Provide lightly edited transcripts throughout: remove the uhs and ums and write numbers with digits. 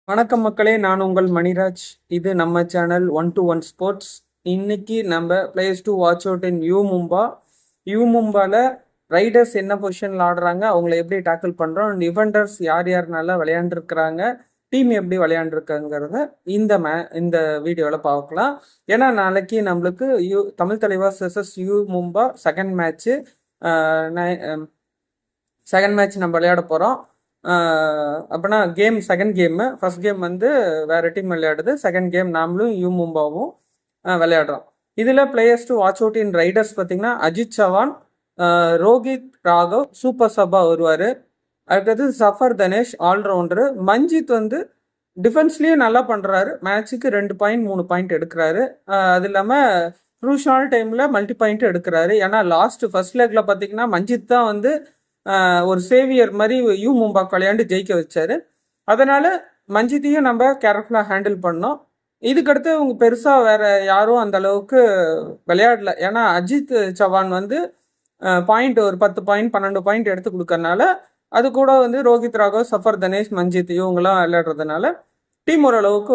வணக்கம் மக்களே, நான் உங்கள் மணிராஜ். இது நம்ம சேனல் 1-to-1 ஸ்போர்ட்ஸ். இன்னைக்கு நம்ம players to watch out in U மும்பால ரைடர்ஸ் என்ன பொசிஷனில் ஆடுறாங்க, அவங்கள எப்படி டேக்கிள் பண்ணுறோம், டிஃபெண்டர்ஸ் யார் யாருனால விளையாண்டுருக்குறாங்க, டீம் எப்படி விளையாண்டுருக்காங்கிறத இந்த வீடியோவில் பார்க்கலாம். ஏன்னா நாளைக்கு நம்மளுக்கு Tamil Thalaivas vs you Mumba second match நம்ம விளையாட போகிறோம். அப்படின்னா செகண்ட் கேமு. ஃபர்ஸ்ட் கேம் வந்து வேறு டீம் விளையாடுது, செகண்ட் கேம் நாமளும் யூ மும்பாவும் விளையாடுறோம். இதில் players to watch out in Riders பார்த்தீங்கன்னா அஜித் சவான், ரோஹித் ராகவ் சூப்பர் சப்பா வருவார். அடுத்தது சஃபர் தனேஷ் ஆல்ரவுண்டரு. மஞ்சித் வந்து டிஃபென்ஸ்லேயும் நல்லா பண்ணுறாரு, மேட்ச்சுக்கு 2 பாயிண்ட் 3 பாயிண்ட் எடுக்கிறாரு. அது இல்லாமல் க்ரூஷியல் டைமில் மல்டி பாயிண்ட் எடுக்கிறாரு. ஏன்னா ஃபர்ஸ்ட் லெக்கில் பார்த்தீங்கன்னா மஞ்சித் தான் வந்து ஒரு சேவியர் மாதிரி யூ மும்பாக்கு விளையாண்டு ஜெயிக்க வச்சாரு. அதனால மஞ்சித்தையும் நம்ம கேர்ஃபுல்லாக ஹேண்டில் பண்ணோம். இதுக்கடுத்து அவங்க பெருசாக வேற யாரும் அந்த அளவுக்கு விளையாடல. ஏன்னா அஜித் சவான் வந்து பாயிண்ட் ஒரு 10 பாயிண்ட் 12 பாயிண்ட் எடுத்து கொடுக்கறனால, அது கூட வந்து ரோஹித் ராகவ், சஃபர் தனேஷ், மஞ்சித் இவங்களாம் விளையாடுறதுனால டீம் ஓரளவுக்கு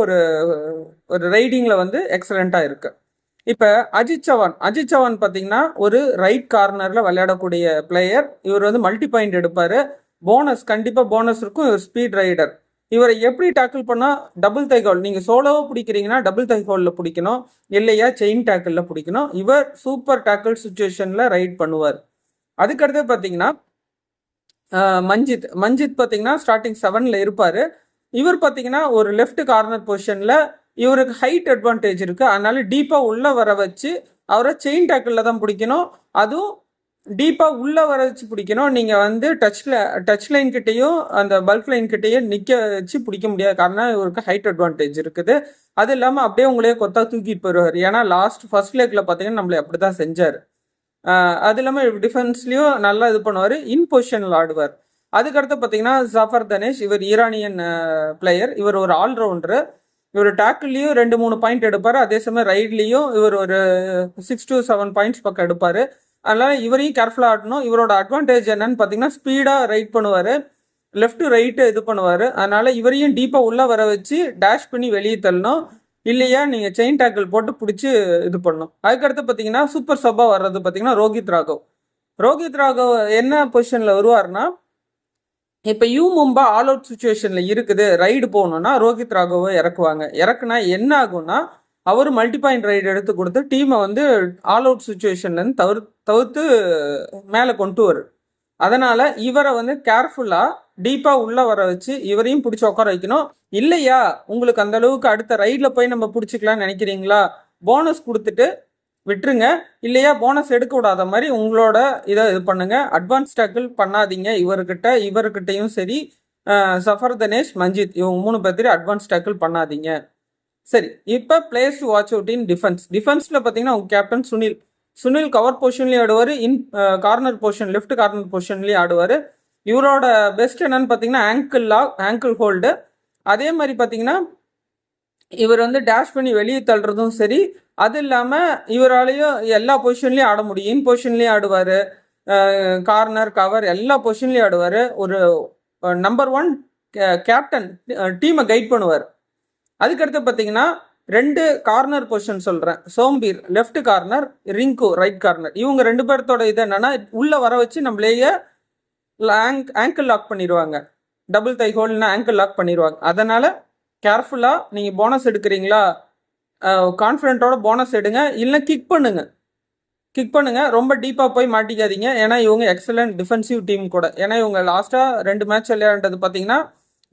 ஒரு ரைடிங்கில் வந்து எக்ஸலண்ட்டாக இருக்கு. இப்போ அஜித் சவான் பார்த்தீங்கன்னா ஒரு ரைட் கார்னரில் விளையாடக்கூடிய பிளேயர். இவர் வந்து மல்டி பாயிண்ட் எடுப்பார், கண்டிப்பாக போனஸ் இருக்கும். இவர் ஸ்பீட் ரைடர். இவரை எப்படி டேக்கிள் பண்ணால் டபுள் தைகோல், நீங்கள் சோலோவாக பிடிக்கிறீங்கன்னா டபுள் தைகோலில் பிடிக்கணும், இல்லையா செயின் டேக்கிளில் பிடிக்கணும். இவர் சூப்பர் டேக்கிள் சுச்சுவேஷனில் ரைட் பண்ணுவார். அதுக்கடுத்து பார்த்தீங்கன்னா மஞ்சித் பார்த்தீங்கன்னா ஸ்டார்டிங் 7ல் இருப்பார். இவர் பார்த்தீங்கன்னா ஒரு லெஃப்ட் கார்னர் பொசிஷனில் இவருக்கு ஹைட் அட்வான்டேஜ் இருக்குது. அதனால டீப்பாக உள்ளே வர வச்சு அவரை செயின் டேக்கிளில் தான் பிடிக்கணும். அதுவும் டீப்பாக உள்ளே வர வச்சு பிடிக்கணும். நீங்கள் வந்து டச் லைன் கிட்டேயும் அந்த பல்க் லைன் கிட்டேயும் நிற்க வச்சு பிடிக்க முடியாது, காரணம் இவருக்கு ஹைட் அட்வான்டேஜ் இருக்குது. அது இல்லாமல் அப்படியே உங்களே கொத்தா தூக்கிட்டு போயிடுவார். ஏன்னா ஃபர்ஸ்ட் லெக்கில் பார்த்தீங்கன்னா நம்மளை அப்படி தான் செஞ்சார். அது இல்லாமல் டிஃபென்ஸ்லேயும் நல்லா இது பண்ணுவார், இன் பொசிஷனில் ஆடுவார். அதுக்கடுத்து பார்த்தீங்கன்னா ஜஃபர் தனேஷ், இவர் ஈரானியன் பிளேயர். இவர் ஒரு ஆல்ரவுண்டரு. இவர் டேக்கிள்லையும் 2-3 பாயிண்ட் எடுப்பார், அதே சமயம் ரைட்லேயும் இவர் ஒரு 6 to 7 பாயிண்ட்ஸ் பக்கம் எடுப்பார். அதனால் இவரையும் கேர்ஃபுல்லாக ஆடணும். இவரோட அட்வான்டேஜ் என்னன்னு பார்த்தீங்கன்னா ஸ்பீடாக ரைட் பண்ணுவார், லெஃப்ட் ரைட்டு இது பண்ணுவார். அதனால் இவரையும் டீப்பாக உள்ளே வர வச்சு டேஷ் பண்ணி வெளியே தள்ளணும், இல்லையா நீங்கள் செயின் டேக்கிள் போட்டு பிடிச்சி இது பண்ணணும். அதுக்கடுத்து பார்த்தீங்கன்னா சூப்பர் சப்பா வர்றது பார்த்தீங்கன்னா ரோஹித் ராகவ் என்ன பொசிஷனில் வருவார்னா, இப்போ யூ மும்பா ஆல் அவுட் சுச்சுவேஷனில் இருக்குது, ரைடு போகணுன்னா ரோஹித் ராகவை இறக்குனா என்ன ஆகும்னா, அவர் மல்டி பாயிண்ட் ரைடு எடுத்து கொடுத்து டீமை வந்து ஆல் அவுட் சுச்சுவேஷன்லேருந்து தவிர்த்து மேலே கொண்டு வரும். அதனால் இவரை வந்து கேர்ஃபுல்லாக டீப்பாக உள்ளே வர வச்சு இவரையும் பிடிச்சி உட்கார வைக்கணும். இல்லையா உங்களுக்கு அந்த அளவுக்கு அடுத்த ரைடில் போய் நம்ம பிடிச்சிக்கலாம்னு நினைக்கிறீங்களா, போனஸ் கொடுத்துட்டு விட்டுருங்க. இல்லையா போனஸ் எடுக்க விடாத மாதிரி உங்களோட இதை இது பண்ணுங்க. அட்வான்ஸ் டேக்கிள் பண்ணாதீங்க. இவர்கிட்டையும் சரி, சஃபர் தனேஷ், மஞ்சித் இவங்க 3 பேர்த்தையும் அட்வான்ஸ் டேக்கிள் பண்ணாதீங்க. சரி, இப்போ players to watch out in டிஃபென்ஸில் பார்த்தீங்கன்னா உங்கள் கேப்டன் சுனில் கவர் பொசிஷன்லேயும் ஆடுவார், கார்னர் பொசிஷன் லெஃப்ட் கார்னர் பொசிஷன்லேயும் ஆடுவார். இவரோட பெஸ்ட் என்னன்னு பார்த்தீங்கன்னா ஆங்கிள் ஹோல்டு. அதே மாதிரி பார்த்தீங்கன்னா இவர் வந்து டேஷ் பண்ணி வெளியே தள்ளுறதும் சரி. அது இல்லாமல் இவராலையும் எல்லா பொசிஷன்லேயும் ஆட முடியும். இன் பொசிஷன்லேயும் ஆடுவார், கார்னர் கவர் எல்லா பொசிஷன்லேயும் ஆடுவார். ஒரு நம்பர் 1 கேப்டன், டீமை கைட் பண்ணுவார். அதுக்கடுத்து பார்த்தீங்கன்னா 2 கார்னர் பொசிஷன் சொல்கிறேன். Sombir left corner, Rinku right corner. இவங்க 2 பேர்த்தோட இது என்னன்னா, உள்ளே வர வச்சு நம்மளையே ஆங்கிள் லாக் பண்ணிடுவாங்க. டபுள் தை ஹோல்னா ஆங்கிள் லாக் பண்ணிடுவாங்க. அதனால் கேர்ஃபுல்லாக நீங்கள் போனஸ் எடுக்கிறீங்களா, கான்ஃபிடென்ட்டோட போனஸ் எடுங்க, இல்லை கிக் பண்ணுங்க. ரொம்ப டீப்பாக போய் மாட்டிக்காதீங்க. ஏன்னா இவங்க எக்ஸலண்ட் டிஃபென்சிவ் டீம் கூட. ஏன்னா இவங்க லாஸ்ட்டாக 2 மேட்ச் விளையாண்டது பார்த்தீங்கன்னா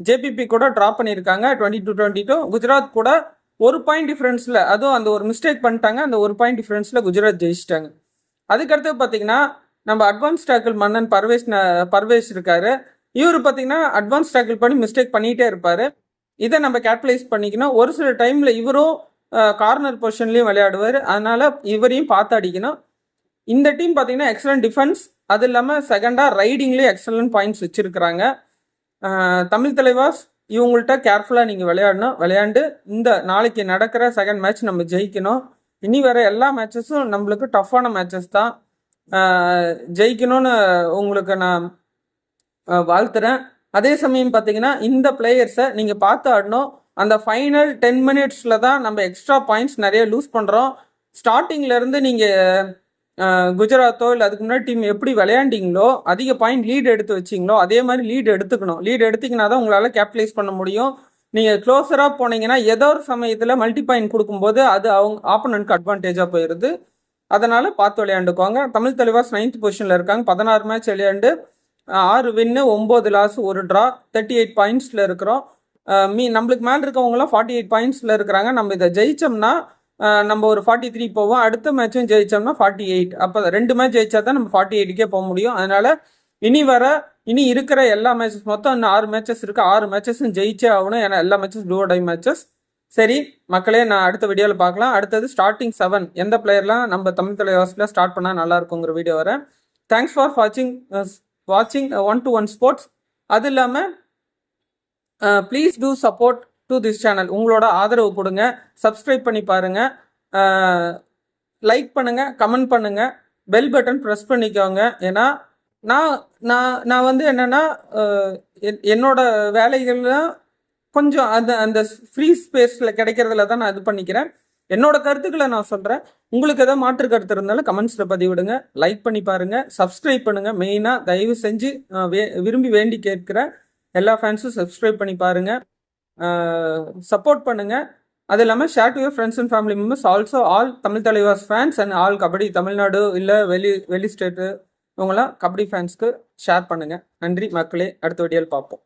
ஜேபிபி கூட ட்ராப் பண்ணியிருக்காங்க 20-22. குஜராத் கூட 1 பாயிண்ட் டிஃப்ரென்ஸில், அதுவும் அந்த ஒரு மிஸ்டேக் பண்ணிட்டாங்க, அந்த 1 பாயிண்ட் டிஃப்ரென்ஸில் குஜராத் ஜெயிச்சிட்டாங்க. அதுக்கடுத்து பார்த்தீங்கன்னா நம்ம அட்வான்ஸ் டேக்கிள் மன்னன் பர்வேஷ் இருக்காரு. இவர் பார்த்தீங்கன்னா அட்வான்ஸ் டேக்கிள் பண்ணி மிஸ்டேக் பண்ணிகிட்டே இருப்பார். இதை நம்ம கேபிட்டலைஸ் பண்ணிக்கணும். ஒரு சில டைமில் இவரும் கார்னர் பொசிஷன்லேயும் விளையாடுவார். அதனால் இவரையும் பார்த்து அடிக்கணும். இந்த டீம் பார்த்தீங்கன்னா எக்ஸலண்ட் டிஃபென்ஸ், அது இல்லாமல் செகண்டாக ரைடிங்லேயே எக்ஸலண்ட் பாயிண்ட்ஸ் வச்சுருக்கிறாங்க. தமிழ் தலைவாஸ் இவங்கள்ட்ட கேர்ஃபுல்லாக நீங்கள் விளையாண்டு இந்த நாளைக்கு நடக்கிற செகண்ட் மேட்ச் நம்ம ஜெயிக்கணும். இனி வர எல்லா மேட்சஸும் நம்மளுக்கு டஃப்பான மேட்சஸ் தான். ஜெயிக்கணும்னு உங்களுக்கு நான் வாழ்த்துறேன். அதே சமயம் பார்த்தீங்கன்னா இந்த பிளேயர்ஸை நீங்கள் பார்த்து ஆடணும். அந்த ஃபைனல் 10 மினிட்ஸில் தான் நம்ம எக்ஸ்ட்ரா பாயிண்ட்ஸ் நிறைய லூஸ் பண்ணுறோம். ஸ்டார்டிங்லேருந்து நீங்கள் குஜராத்தோ இல்லை அதுக்கு முன்னாடி டீம் எப்படி விளையாண்டிங்களோ, அதிக பாயிண்ட் லீடு எடுத்து வச்சிங்களோ அதே மாதிரி லீடு எடுத்துக்கணும். லீடு எடுத்திங்கன்னா தான் உங்களால் கேபிட்டலைஸ் பண்ண முடியும். நீங்கள் க்ளோஸராக போனீங்கன்னா ஏதோ ஒரு சமயத்தில் மல்டி பாயிண்ட் கொடுக்கும்போது அது அவங்க ஆப்போனன்ட்க்கு அட்வான்டேஜாக போயிடுது. அதனால் பார்த்து விளையாண்டுக்குவாங்க. தமிழ் தலைவாஸ் 9th பொசிஷனில் இருக்காங்க. 16 மேட்ச் விளையாண்டு 6 வின்னு 9 லாஸ் 1 ட்ரா 38 பாயிண்ட்ஸில் இருக்கிறோம். நம்மளுக்கு மேலே இருக்கவங்களாம் 48 பாயிண்ட்ஸில் இருக்கிறாங்க. நம்ம இதை ஜெயிச்சோம்னா நம்ம ஒரு 43 போவோம். அடுத்த மேட்சும் ஜெயிச்சோம்னா 48. அப்போ 2 மேட்ச் ஜெயிச்சா தான் நம்ம 48க்கே போக முடியும். அதனால் இனி இருக்கிற எல்லா மேட்சஸ் மொத்தம் இன்னும் 6 மேட்சஸ் இருக்குது. 6 மேட்சஸும் ஜெயிச்சே ஆகணும். ஏன்னா எல்லா மேட்சஸ் டூ டை மேட்சஸ். சரி மக்களே, நான் அடுத்த வீடியோவில் பார்க்கலாம். அடுத்தது ஸ்டார்டிங் 7 எந்த பிளேயர்லாம் நம்ம தமிழ் தலைவாசில் ஸ்டார்ட் பண்ணால் நல்லா இருக்குங்கிற வீடியோ வரேன். தேங்க்ஸ் ஃபார் வாட்சிங் 1-to-1 ஸ்போர்ட்ஸ். அது இல்லாமல் please do support to this channel. உங்களோட ஆதரவு கொடுங்க. சப்ஸ்கிரைப் பண்ணி பாருங்கள், லைக் பண்ணுங்கள், கமெண்ட் பண்ணுங்கள், பெல் பட்டன் ப்ரெஸ் பண்ணிக்கோங்க. ஏன்னா நான் வந்து என்னென்னா என்னோட வேலைகள்லாம் கொஞ்சம் அந்த ஃப்ரீ ஸ்பேஸில் கிடைக்கிறதுல தான் நான் இது பண்ணிக்கிறேன். என்னோட கருத்துக்களை நான் சொல்கிறேன். உங்களுக்கு எதாவது மாற்று கருத்து இருந்தாலும் கமெண்ட்ஸில் பதிவிடுங்க. லைக் பண்ணி பாருங்கள், சப்ஸ்கிரைப் பண்ணுங்கள். மெயினாக தயவு செஞ்சு விரும்பி வேண்டி கேட்குறேன். எல்லா ஃபேன்ஸும் சப்ஸ்கிரைப் பண்ணி பாருங்கள், சப்போர்ட் பண்ணுங்கள். அது இல்லாமல் share to your friends and family members. Also all Tamil Thalaivas fans and all kabaddi Tamil Nadu இல்லை வெளி ஸ்டேட்டு இவங்களாம் கபடி ஃபேன்ஸ்க்கு ஷேர் பண்ணுங்கள். நன்றி மக்களே, அடுத்த வீடியோவில் பார்ப்போம்.